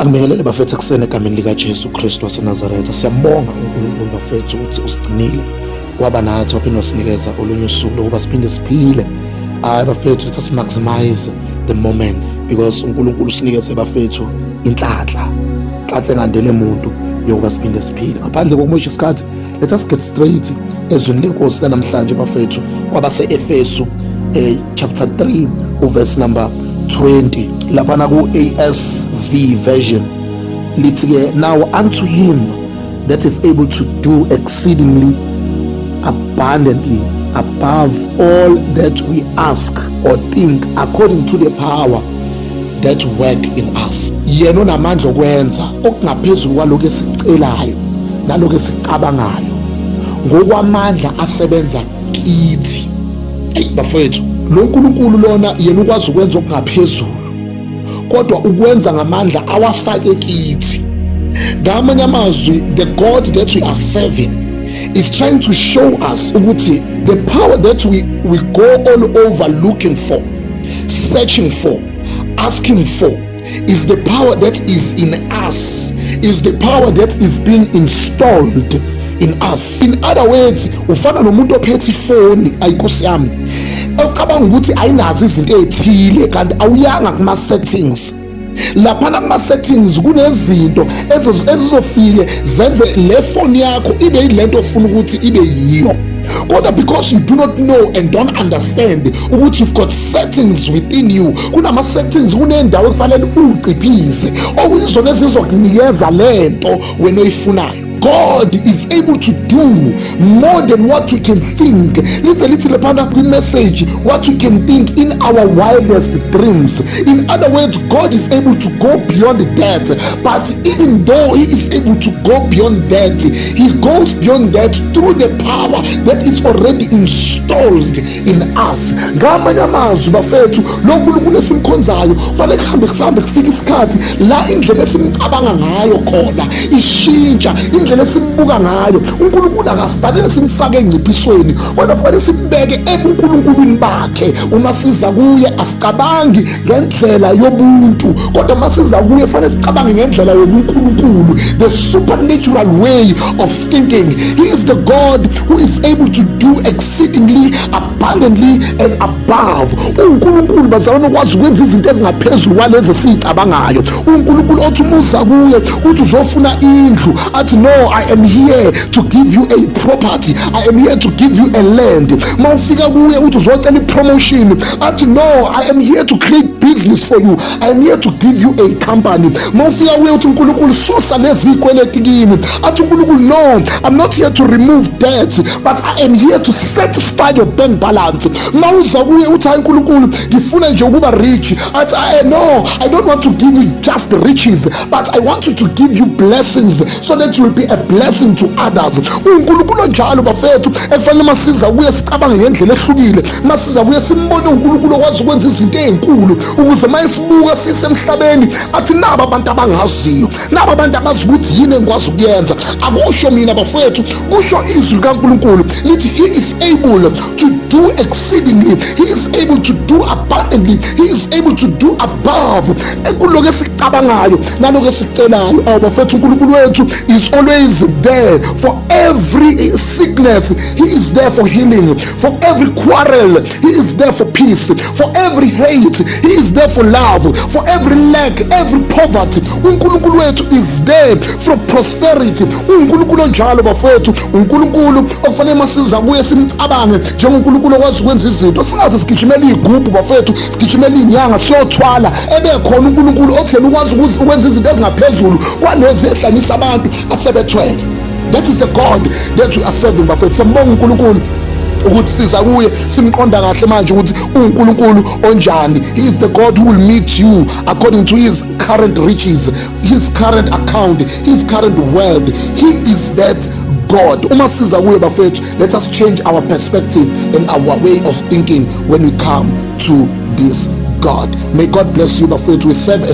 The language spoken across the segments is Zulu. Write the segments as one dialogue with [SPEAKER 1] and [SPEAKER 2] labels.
[SPEAKER 1] Angibingelele bafethu ekuseni egameni likaJesu Kristu waseNazaretha. Siyambonga uNkulunkulu bafethu ukuthi usigcinile kwaba nathi waphinde wasinikeza olunye usuku lokuba siphinde siphile. Hayi bafethu, let us maximize the moment because uNkulunkulu usinikeze bafethu inhlanhla engandele umuntu yokuba siphinde siphile. Ngaphandle kokumosha isikhathi, let us get straight ezweni lenkosi lanamhlanje bafethu kwabase-Efesu chapter 3 verse number 20 laphana ku-ASV version lithi-ke, now unto him that is able to do exceedingly abundantly above all that we ask or think according to the power that work in us. Yena onamandla okwenza okungaphezulu kwalokho esicelayo nalokho esicabangayo ngokwamandla asebenza kithi. Bafethu, lo nkulunkulu lona yena ukwazi ukwenza okungaphezulu kodwa ukwenza ngamandla awafake kithi. Ngamanye amazwi, the God that we are serving is trying to show us ukuthi the power that we go all over looking for, searching for, asking for is the power that is in us, is the power that is being installed in us. In other words, ufana nomuntu ophethe ifoni ayinkosi yami ecabanga ukuthi ayinazo izinto ezithile kanti awuyanga kuma settings. Laphana kuma settings kunezinto ezizofike zenze le phone yakho ibe yilento ofuna ukuthi ibe yiyo. Kodwa because you do not know and don't understand ukuthi you've got settings within you, kunama settings, kunendawo ekufanele uqiphize okuyizona ezizokunikeza lento wena oyifunayo. God is able to do more than what we can think. Listen, little upon message, what we can think in our wildest dreams. In other words, God is able to go beyond that. But even though he is able to go beyond that, he goes beyond that through the power that is already installed in us. Ngamanye amazwi bafethu, lo nkulunkulu esimkhonzayo kufanele kuhambe kufika isikhathi la indlela esimcabanga ngayo khona ishintsha, indlela esimbuka ngayo. uNkulunkulu akasifanele simfake engciphisweni kodwa kufanele simbeke ebuNkulunkulwini bakhe. Uma siza kuye asicabangi ngendlela yobuntu kodwa uma siza kuye kufanele sicabange ngendlela yobuNkulunkulu, the supernatural way of thinking. He is the God who is able to do exceedingly abundantly and above. uNkulunkulu bazalwane ukwazi ukwenza izinto ezingaphezulu kwalezi esicabangayo. uNkulunkulu othi umuza kuye uthi uzofuna indlu athi no, I am here to give you a property, I am here to give you a land. Mawufika kuye uthi uzocela ipromotion athi no, I am here to create business for you, I am here to give you a company. Mawufika kuye uthi uNkulunkulu susa lezi zikweleti kimi athi uNkulunkulu no, I'm not here to remove debt but I am here to satisfy your bank balance. Mawuza kuye uthi hayi uNkulunkulu ngifuna nje ukuba rich athi no, I don't want to give you just riches but I want you to give you blessings so that you will be a blessing to others. uNkulunkulu njalo bafethu ekufanele masiza kuye sicabange ngendlela ehlukile, masiza kuye simbone uNkulunkulu okwazi ukwenza izinto ezinkulu ukuze mayesibuka sisemhlabeni athi naba abantu abangaziyo, naba abantu abazi ukuthi yini engikwazi ukuyenza. Akusho mina bafethu, kusho izwi likaNkulunkulu lithi he is able to do exceedingly, he is able to do abundantly, he is able to do above ekuloko esicabangayo naloko esicelayo. Bafethu uNkulunkulu wethu is always there for every sickness, he is there for healing, for every quarrel he is there for peace, for every hate he is there for love, for every lack, every poverty uNkulunkulu wethu is there for prosperity. uNkulunkulu njalo bafethu, uNkulunkulu ofanele masiza kuye simcabange njengoNkulunkulu okwazi ukwenza izinto, singaze sigijimela igubhu bafethu, sigijimela inyanga siyothwala. Ebekhona uNkulunkulu othena ukwazi ukwenza izinto ezingaphezulu kwalezi ehlanisa abantu asebethwele. That is the God that we are serving bafethu. Siyambonga uNkulunkulu ukuthi siza kuye simqonda kahle manje ukuthi uNkulunkulu onjani. He is the God who will meet you according to his current riches, his current account, his current wealth. He is that God. Uma siza kuye bafethu, let us change our perspective and our way of thinking when we come to this God. May God bless you bafethu. We serve a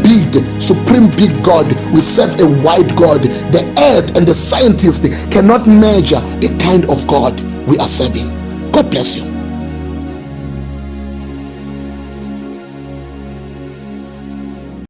[SPEAKER 1] big, supreme big God. We serve a wide God. The earth and the scientists cannot measure the kind of God we are serving. God bless you.